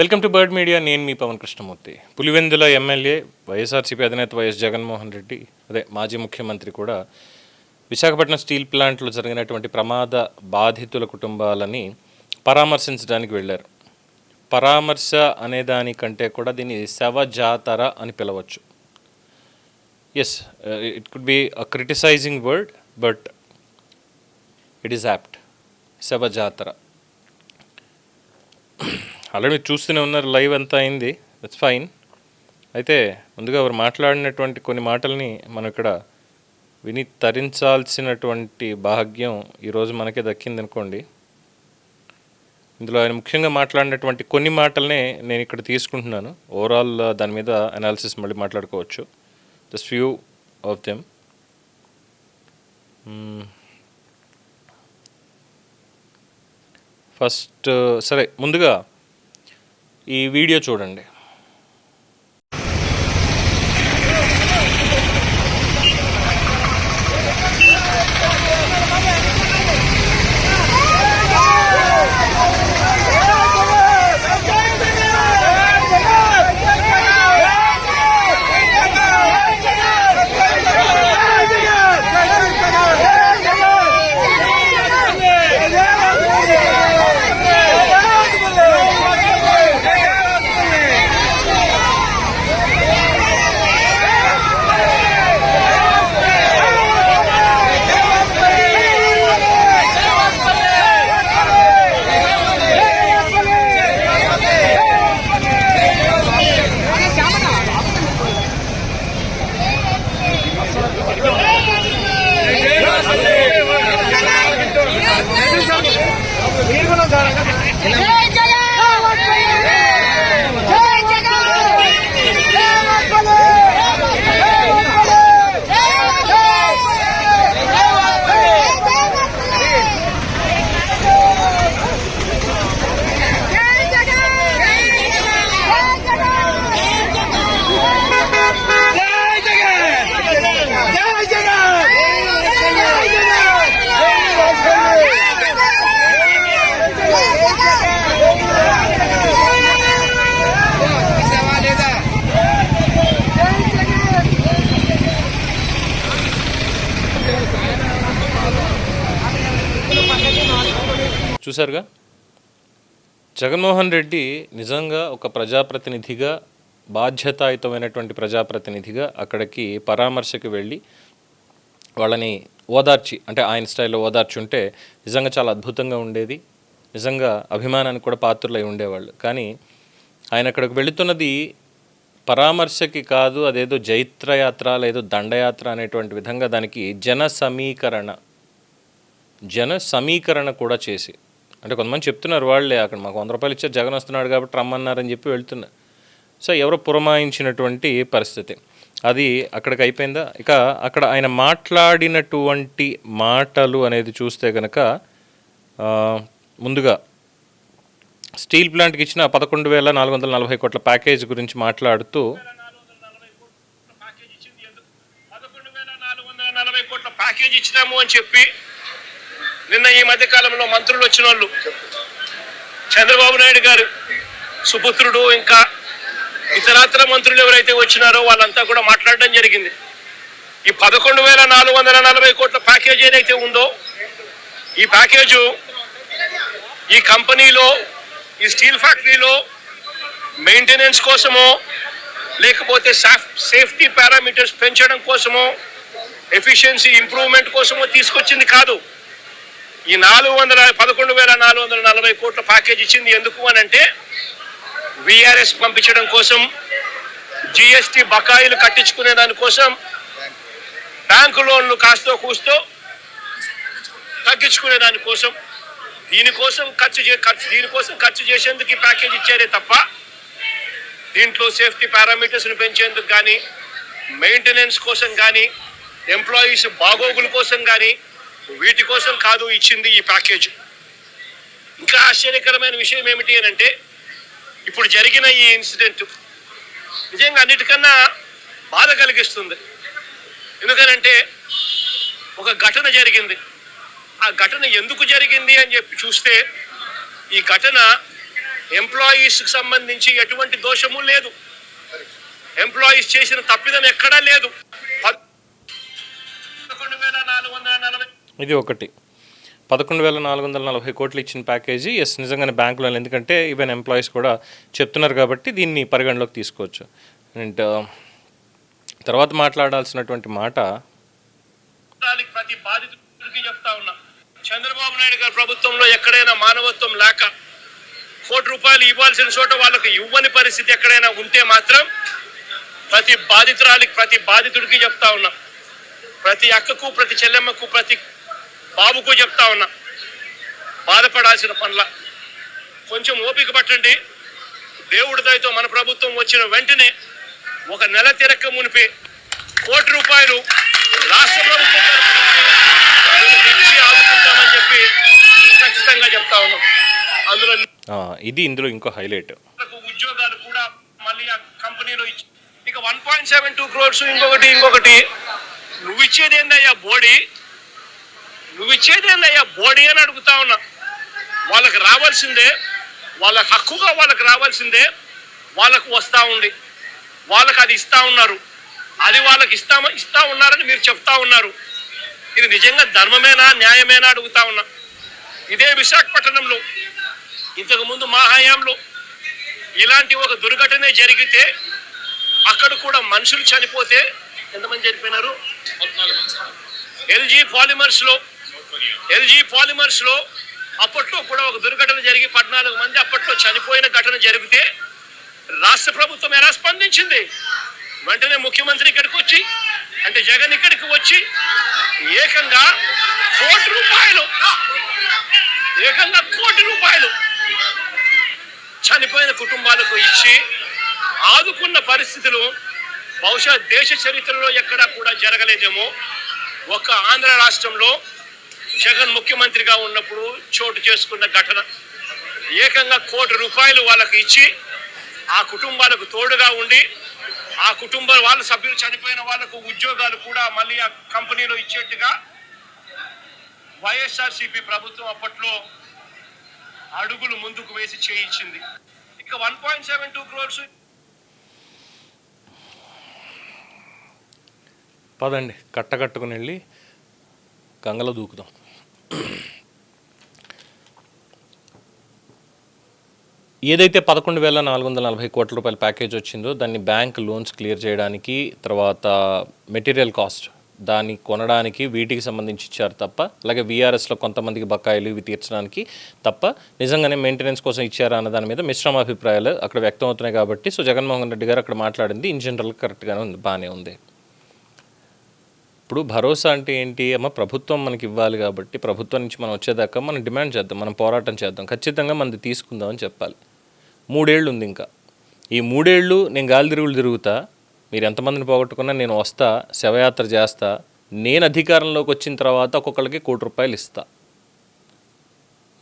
Welcome to bird media. నేను మీ Pawan Krishnamurthy. Pulivendula MLA YSRCP అధినేత YS Jaganmohan Reddy, మాజీ ముఖ్యమంత్రి కూడా విశాఖపట్నం స్టీల్ ప్లాంట్లో జరిగినటువంటి ప్రమాద బాధితుల కుటుంబాలని పరామర్శించడానికి వెళ్ళారు. పరామర్శ అనే దానికంటే కూడా దీన్ని శవ జాతర అని పిలవచ్చు. Yes, it could be a criticising word, but it is apt. శవ జాతర ఆల్రెడీ మీరు చూస్తూనే ఉన్నారు, లైవ్ అంతా అయింది, దట్స్ ఫైన్. అయితే ముందుగా వారు మాట్లాడినటువంటి కొన్ని మాటల్ని మనం ఇక్కడ విని తరించాల్సినటువంటి భాగ్యం ఈరోజు మనకే దక్కింది అనుకోండి. ఇందులో ఆయన ముఖ్యంగా మాట్లాడినటువంటి కొన్ని మాటలనే నేను ఇక్కడ తీసుకుంటున్నాను. ఓవరాల్ దాని మీద అనాలిసిస్ మళ్ళీ మాట్లాడుకోవచ్చు. Just few of them. First సరే, ముందుగా ఈ వీడియో చూడండి. చూసారుగా, జగన్మోహన్ రెడ్డి నిజంగా ఒక ప్రజాప్రతినిధిగా, బాధ్యతాయుతమైనటువంటి ప్రజాప్రతినిధిగా అక్కడికి పరామర్శకు వెళ్ళి వాళ్ళని ఓదార్చి, అంటే ఆయన స్టైల్లో ఓదార్చి ఉంటే నిజంగా చాలా అద్భుతంగా ఉండేది. నిజంగా అభిమానానికి కూడా పాత్రులై ఉండేవాళ్ళు. కానీ ఆయన అక్కడికి వెళుతున్నది పరామర్శకి కాదు, అదేదో జైత్రయాత్ర లేదో దండయాత్ర అనేటువంటి విధంగా దానికి జన సమీకరణ కూడా చేసి, అంటే కొంతమంది చెప్తున్నారు వాళ్ళే, అక్కడ మాకు 100 రూపాయలు ఇచ్చారు, జగన్ వస్తున్నాడు కాబట్టి రమ్మన్నారని చెప్పి వెళ్తున్నారు. సో ఎవరో పురమాయించినటువంటి పరిస్థితి అది అక్కడికి అయిపోయిందా. ఇక అక్కడ ఆయన మాట్లాడినటువంటి మాటలు అనేది చూస్తే కనుక, ముందుగా స్టీల్ ప్లాంట్కి ఇచ్చిన 11,440 కోట్ల ప్యాకేజ్ గురించి మాట్లాడుతూ, 11,440 కోట్ల ప్యాకేజ్ ఇచ్చినాము అని చెప్పి నిన్న ఈ మధ్య కాలంలో మంత్రులు వచ్చిన వాళ్ళు, చంద్రబాబు నాయుడు గారు సుపుత్రుడు, ఇంకా ఇతరత్ర మంత్రులు ఎవరైతే వచ్చినారో వాళ్ళంతా కూడా మాట్లాడడం జరిగింది. ఈ 11,440 కోట్ల ప్యాకేజ్ ఏదైతే ఉందో, ఈ ప్యాకేజు ఈ కంపెనీలో, ఈ స్టీల్ ఫ్యాక్టరీలో మెయింటెనెన్స్ కోసమో, లేకపోతే సేఫ్టీ పారామీటర్స్ పెంచడం కోసమో, ఎఫిషియన్సీ ఇంప్రూవ్మెంట్ కోసమో తీసుకొచ్చింది కాదు. ఈ 11,440 కోట్ల ప్యాకేజ్ ఇచ్చింది ఎందుకు అని అంటే, విఆర్ఎస్ పంపించడం కోసం, జిఎస్టీ బకాయిలు కట్టించుకునే దానికోసం, బ్యాంకు లోన్లు కాస్తో కూస్తో తగ్గించుకునే దానికోసం, దీనికోసం ఖర్చు చేసేందుకు ఈ ప్యాకేజ్ ఇచ్చారే తప్ప దీంట్లో సేఫ్టీ పారామీటర్స్ని పెంచేందుకు కానీ, మెయింటెనెన్స్ కోసం కానీ, ఎంప్లాయీస్ బాగోగుల కోసం కానీ, వీటి కోసం కాదు ఇచ్చింది ఈ ప్యాకేజ్. ఇంకా ఆశ్చర్యకరమైన విషయం ఏమిటి అని అంటే, ఇప్పుడు జరిగిన ఈ ఇన్సిడెంట్ నిజంగా అన్నిటికన్నా బాధ కలిగిస్తుంది. ఎందుకనంటే ఒక ఘటన జరిగింది. ఆ ఘటన ఎందుకు జరిగింది అని చెప్పి చూస్తే, ఈ ఘటన ఎంప్లాయీస్కి సంబంధించి ఎటువంటి దోషము లేదు. ఎంప్లాయీస్ చేసిన తప్పిదం ఎక్కడా లేదు. 11,440 ఇది ఒకటి 11,440 కోట్లు ఇచ్చిన ప్యాకేజీ ఎస్ నిజంగానే బ్యాంకులో, ఎందుకంటే ఈవెన్ ఎంప్లాయీస్ కూడా చెప్తున్నారు కాబట్టి దీన్ని పరిగణలోకి తీసుకోవచ్చు. అండ్ తర్వాత మాట్లాడాల్సినటువంటి మాట ప్రతి బాధితుడికి చెప్తా ఉన్నా, చంద్రబాబు నాయుడు గారి ప్రభుత్వంలో ఎక్కడైనా మానవత్వం లేక ₹1 ఇవ్వాల్సిన చోట వాళ్ళకు ఇవ్వని పరిస్థితి ఎక్కడైనా ఉంటే మాత్రం ప్రతి బాధితుడికి చెప్తా ఉన్నా, ప్రతి అక్కకు, ప్రతి చెల్లెమ్మకు, ప్రతి బాబుకు చెప్తా ఉన్నా, బాధపడాల్సిన పనుల కొంచెం ఓపిక పట్టండి. దేవుడి దయతో మన ప్రభుత్వం వచ్చిన వెంటనే 1 నెల తిరక్క మునిపే ₹1 రాష్ట్ర ప్రభుత్వం ఇచ్చి ఆదుకుంటామని చెప్పి ఖచ్చితంగా చెప్తా ఉన్నాం. అందులో ఇందులో ఇంకో హైలైట్ ఉద్యోగాలు కూడా మళ్ళీ ఆ కంపెనీలో ఇచ్చి ఇక 1.72 crores ఇంకొకటి నువ్వు ఇచ్చేదేందయ్యా బోడీ అని అడుగుతా ఉన్నా. వాళ్ళకి రావాల్సిందే, వాళ్ళ హక్కుగా వాళ్ళకి రావాల్సిందే, వాళ్ళకు వస్తూ ఉంది, వాళ్ళకి అది ఇస్తా ఉన్నారు, అది వాళ్ళకి ఇస్తా ఉన్నారని మీరు చెప్తా ఉన్నారు. ఇది నిజంగా ధర్మమేనా, న్యాయమేనా అడుగుతా ఉన్నా. ఇదే విశాఖపట్నంలో ఇంతకుముందు మా హయాంలో ఇలాంటి ఒక దుర్ఘటన జరిగితే అక్కడ కూడా మనుషులు చనిపోతే ఎంతమంది చనిపోయినారు? ఎల్జీ పాలిమర్స్ లో అప్పట్లో కూడా ఒక దుర్ఘటన జరిగి 14 మంది అప్పట్లో చనిపోయిన ఘటన జరిగితే రాష్ట్ర ప్రభుత్వం ఎలా స్పందించింది? వెంటనే ముఖ్యమంత్రి ఇక్కడికి వచ్చి, అంటే జగన్ ఇక్కడికి వచ్చి ఏకంగా ₹1 చనిపోయిన కుటుంబాలకు ఇచ్చి ఆదుకున్న పరిస్థితులు బహుశా దేశ చరిత్రలో ఎక్కడా కూడా జరగలేదేమో. ఒక్క ఆంధ్ర రాష్ట్రంలో జగన్ ముఖ్యమంత్రిగా ఉన్నప్పుడు చోటు చేసుకున్న ఘటన. ఏకంగా ₹1 వాళ్ళకి ఇచ్చి ఆ కుటుంబాలకు తోడుగా ఉండి ఆ వాళ్ళ సభ్యులు చనిపోయిన వాళ్ళకు ఉద్యోగాలు కూడా మళ్ళీ ఆ కంపెనీలో ఇచ్చేట్టుగా వైఎస్ఆర్సీపీ ప్రభుత్వం అప్పట్లో అడుగులు ముందుకు వేసి చేయించింది. ఇక 1.72 crores పదండి కట్టకట్టుకుని వెళ్ళి గంగలో దూకుదాం. ఏదైతే 11,440 కోట్ల రూపాయల ప్యాకేజ్ వచ్చిందో దాన్ని బ్యాంక్ లోన్స్ క్లియర్ చేయడానికి, తర్వాత మెటీరియల్ కాస్ట్ దాన్ని కొనడానికి వీటికి సంబంధించి ఇచ్చారు తప్ప, అలాగే వీఆర్ఎస్లో కొంతమందికి బకాయిలు ఇవి తీర్చడానికి తప్ప నిజంగానే మెయింటెనెన్స్ కోసం ఇచ్చారా అన్న దాని మీద మిశ్రమ అభిప్రాయాలు అక్కడ వ్యక్తం అవుతున్నాయి. కాబట్టి సో జగన్మోహన్ రెడ్డి గారు అక్కడ మాట్లాడింది ఇన్ జనరల్ కరెక్ట్గానే ఉంది, బాగానే ఉంది. ఇప్పుడు భరోసా అంటే ఏంటి అమ్మ? ప్రభుత్వం మనకి ఇవ్వాలి కాబట్టి ప్రభుత్వం నుంచి మనం వచ్చేదాకా మనం డిమాండ్ చేద్దాం, మనం పోరాటం చేద్దాం, ఖచ్చితంగా మనది తీసుకుందామని చెప్పాలి. 3 ఏళ్ళు ఉంది ఇంకా. ఈ 3 ఏళ్ళు నేను గాలి తిరుగుతా, మీరు ఎంతమందిని పోగొట్టుకున్నా నేను వస్తా, శవయాత్ర చేస్తా, నేను అధికారంలోకి వచ్చిన తర్వాత ఒక్కొక్కరికి ₹1 ఇస్తా.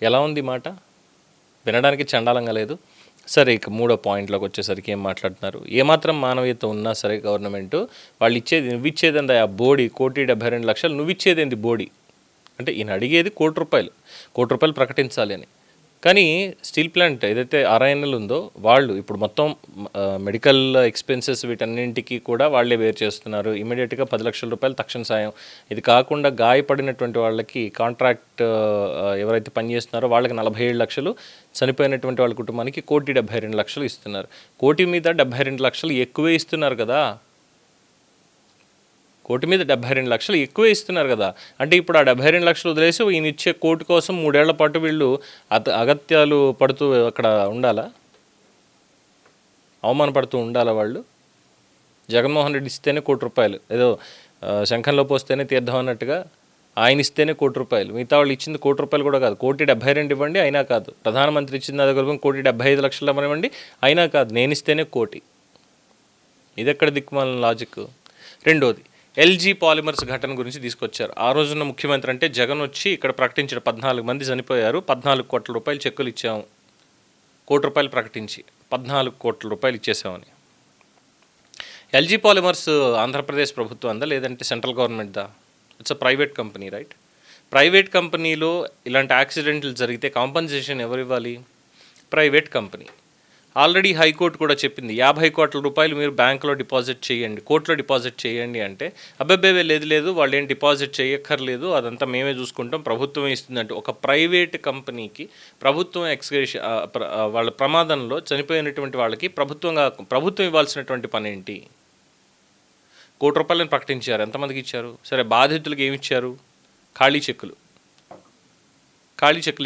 ఎలా ఉంది మాట? వినడానికి చండాలంగా లేదు. సరే, ఇక 3వ పాయింట్లోకి వచ్చేసరికి ఏం మాట్లాడుతున్నారు? ఏమాత్రం మానవీయత ఉన్నా సరే గవర్నమెంట్ వాళ్ళు ఇచ్చేది, నువ్వు ఇచ్చేది ఆ బోడీ ₹1,72,00,000, నువ్వు ఇచ్చేది బోడీ అంటే ఈయన అడిగేది ₹1 ప్రకటించాలి అని. కానీ స్టీల్ ప్లాంట్ ఏదైతే RINL ఉందో వాళ్ళు ఇప్పుడు మొత్తం మెడికల్ ఎక్స్పెన్సెస్ వీటన్నింటికి కూడా వాళ్ళే వేరు చేస్తున్నారు. ఇమీడియట్గా ₹10 లక్షల తక్షణ సాయం. ఇది కాకుండా గాయపడినటువంటి వాళ్ళకి కాంట్రాక్ట్ ఎవరైతే పనిచేస్తున్నారో వాళ్ళకి 47 లక్షలు, చనిపోయినటువంటి వాళ్ళ కుటుంబానికి ₹1,72,00,000 ఇస్తున్నారు. 1,00,00,000 మీద 72 లక్షలు ఎక్కువే ఇస్తున్నారు కదా. 1,00,00,000 మీద 72 లక్షలు ఎక్కువే ఇస్తున్నారు కదా. అంటే ఇప్పుడు ఆ 72 లక్షలు వదిలేసి ఈయన ఇచ్చే 1,00,00,000 కోసం 3 ఏళ్ల పాటు వీళ్ళు అగత్యాలు పడుతూ అక్కడ ఉండాలా? అవమానపడుతూ ఉండాలా వాళ్ళు? జగన్మోహన్ రెడ్డి ఇస్తేనే ₹1, ఏదో శంఖంలో పోస్తేనే తీర్థం అన్నట్టుగా ఆయన ఇస్తేనే ₹1. మిగతా వాళ్ళు ఇచ్చింది ₹1 కూడా కాదు, ₹1,72 ఇవ్వండి అయినా కాదు. ప్రధానమంత్రి ఇచ్చింది అది కలుపుకొని ₹1,75,00,000 ఇవ్వండి అయినా కాదు, నేను ఇస్తేనే ₹1. ఇది ఎక్కడ దిక్కుమాలిన లాజిక్? రెండోది, ఎల్జీ పాలిమర్స్ ఘటన గురించి తీసుకొచ్చారు. ఆ రోజున ముఖ్యమంత్రి అంటే జగన్ వచ్చి ఇక్కడ ప్రకటించిన 14 మంది చనిపోయారు, ₹14 కోట్ల చెక్కులు ఇచ్చాము, ₹1 ప్రకటించి ₹14 కోట్ల ఇచ్చేసామని. ఎల్జీ పాలిమర్స్ ఆంధ్రప్రదేశ్ ప్రభుత్వం అందా లేదంటే సెంట్రల్ గవర్నమెంట్దా? It's a private company, right? Private కంపెనీలో ఇలాంటి యాక్సిడెంట్లు జరిగితే కాంపన్సేషన్ ఎవరు ఇవ్వాలి? Private company. ఆల్రెడీ హైకోర్టు కూడా చెప్పింది 50 కోట్ల రూపాయలు మీరు బ్యాంకులో డిపాజిట్ చేయండి, కోర్టులో డిపాజిట్ చేయండి అంటే అబ్బాబ్బే లేదు వాళ్ళు ఏం డిపాజిట్ చేయక్కర్లేదు, అదంతా మేమే చూసుకుంటాం, ప్రభుత్వమే ఇస్తుందంటే ఒక ప్రైవేట్ కంపెనీకి ప్రభుత్వం వాళ్ళ ప్రమాదంలో చనిపోయినటువంటి వాళ్ళకి ప్రభుత్వం ఇవ్వాల్సినటువంటి పని ఏంటి? ₹1 కోటి ప్రకటించారు. ఎంతమందికి ఇచ్చారు? సరే, బాధితులకు ఏమి ఇచ్చారు? ఖాళీ చెక్కులు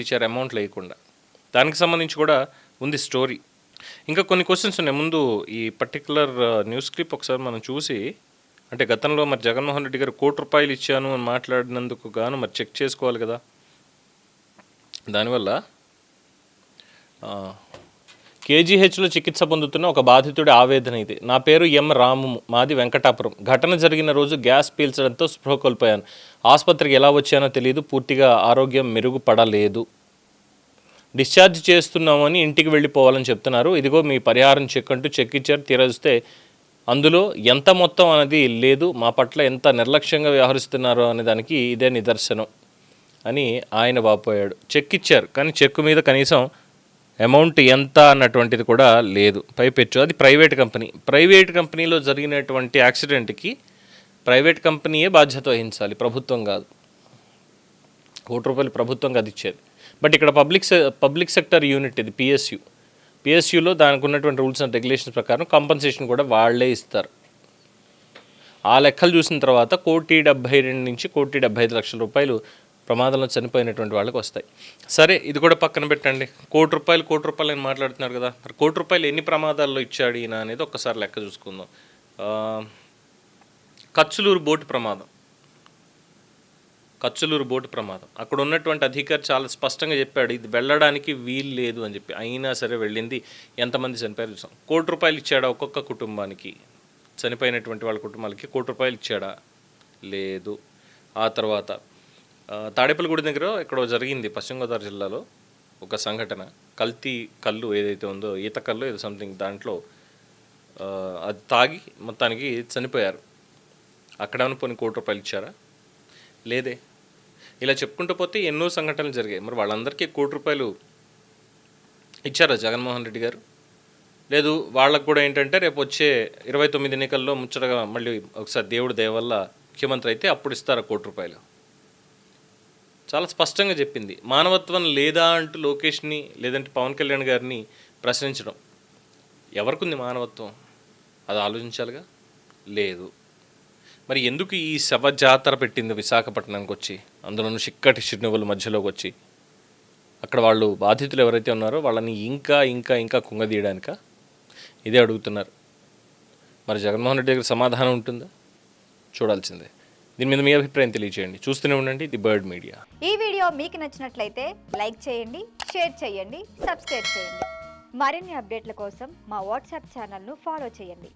ఇచ్చారు, అమౌంట్లు వేయకుండా. దానికి సంబంధించి కూడా ఉంది స్టోరీ. ఇంకా కొన్ని క్వశ్చన్స్ ఉన్నాయి. ముందు ఈ పర్టికులర్ న్యూస్ క్లిప్ ఒకసారి మనం చూసి, అంటే గతంలో మరి జగన్మోహన్ రెడ్డి గారు ₹1 కోటి ఇచ్చాను అని మాట్లాడినందుకు గాను మరి చెక్ చేసుకోవాలి కదా. దానివల్ల కేజీహెచ్లో చికిత్స పొందుతున్న ఒక బాధితుడి ఆవేదన ఇది. నా పేరు ఎం రాము, మాది వెంకటాపురం. ఘటన జరిగిన రోజు గ్యాస్ పీల్చడంతో స్పృహ కోల్పోయాను. ఆసుపత్రికి ఎలా వచ్చానో తెలియదు, పూర్తిగా ఆరోగ్యం మెరుగుపడలేదు. డిశ్చార్జ్ చేస్తున్నామని ఇంటికి వెళ్ళిపోవాలని చెప్తున్నారు. ఇదిగో మీ పరిహారం చెక్ అంటూ చెక్ ఇచ్చారు. తీరొస్తే అందులో ఎంత మొత్తం అనేది లేదు. మా పట్ల ఎంత నిర్లక్ష్యంగా వ్యవహరిస్తున్నారో అనే దానికి ఇదే నిదర్శనం అని ఆయన వాపోయాడు. చెక్ ఇచ్చారు, కానీ చెక్ మీద కనీసం అమౌంట్ ఎంత అన్నటువంటిది కూడా లేదు. పైపెచ్చు అది ప్రైవేట్ కంపెనీ. ప్రైవేట్ కంపెనీలో జరిగినటువంటి యాక్సిడెంట్కి ప్రైవేట్ కంపెనీయే బాధ్యత వహించాలి, ప్రభుత్వం కాదు. ₹1 ప్రభుత్వం కాదు ఇచ్చేది. బట్ ఇక్కడ పబ్లిక్ సెక్టర్ యూనిట్ ఇది, పిఎస్యులో దానికి ఉన్నటువంటి రూల్స్ అండ్ రెగ్యులేషన్స్ ప్రకారం కంపెన్సేషన్ కూడా వాళ్ళే ఇస్తారు. ఆ లెక్కలు చూసిన తర్వాత ₹1,72 నుంచి ₹1,75,00,000 ప్రమాదంలో చనిపోయినటువంటి వాళ్ళకి వస్తాయి. సరే, ఇది కూడా పక్కన పెట్టండి. ₹1 అని మాట్లాడుతున్నారు కదా, మరి ₹1 ఎన్ని ప్రమాదాల్లో ఇచ్చాడు ఈయన అనేది ఒక్కసారి లెక్క చూసుకుందాం. కచ్చులూరు బోటు ప్రమాదం, అక్కడ ఉన్నటువంటి అధికారి చాలా స్పష్టంగా చెప్పాడు, ఇది వెళ్ళడానికి వీలు లేదు అని చెప్పి. అయినా సరే వెళ్ళింది. ఎంతమంది చనిపోయారు చూసాం. ₹1 ఇచ్చాడా ఒక్కొక్క కుటుంబానికి? చనిపోయినటువంటి వాళ్ళ కుటుంబాలకి ₹1 ఇచ్చాడా? లేదు. ఆ తర్వాత తాడేపల్లిగూడ దగ్గర ఎక్కడో జరిగింది, పశ్చిమ గోదావరి జిల్లాలో ఒక సంఘటన. కల్తీ కళ్ళు ఏదైతే ఉందో, ఈత కళ్ళు ఏదో సంథింగ్, దాంట్లో అది తాగి మొత్తానికి చనిపోయారు. అక్కడ పోనీ ₹1 ఇచ్చారా? లేదే. ఇలా చెప్పుకుంటూ పోతే ఎన్నో సంఘటనలు జరిగాయి. మరి వాళ్ళందరికీ ₹1 ఇచ్చారా జగన్మోహన్ రెడ్డి గారు? లేదు. వాళ్ళకు కూడా ఏంటంటే రేపు వచ్చే 29 ఎన్నికల్లో ముచ్చటగా మళ్ళీ ఒకసారి దేవుడి దయ వల్ల ముఖ్యమంత్రి అయితే అప్పుడు ఇస్తారా ₹1? చాలా స్పష్టంగా చెప్పింది. మానవత్వం లేదా అంటూ లోకేష్ని లేదంటే పవన్ కళ్యాణ్ గారిని ప్రశ్నించడం. ఎవరికుంది మానవత్వం? అది ఆలోచించాలిగా. లేదు. మరి ఎందుకు ఈ శవ జాతర పెట్టింది విశాఖపట్నానికి వచ్చి, అందులోనూ చిక్కటి చిరునవ్వుల మధ్యలోకి వచ్చి? అక్కడ వాళ్ళు బాధితులు ఎవరైతే ఉన్నారో వాళ్ళని ఇంకా ఇంకా ఇంకా కుంగదీయడానిక? ఇదే అడుగుతున్నారు. మరి జగన్మోహన్ రెడ్డి దగ్గర సమాధానం ఉంటుందా? చూడాల్సిందే. దీని మీద మీ అభిప్రాయం తెలియజేయండి. చూస్తూనే ఉండండి ది బర్డ్ మీడియా. ఈ వీడియో మీకు నచ్చినట్లయితే లైక్ చేయండి, షేర్ చేయండి, సబ్స్క్రైబ్ చేయండి. మరిన్ని అప్డేట్ల కోసం మా వాట్సాప్ ఛానల్ను ఫాలో చేయండి.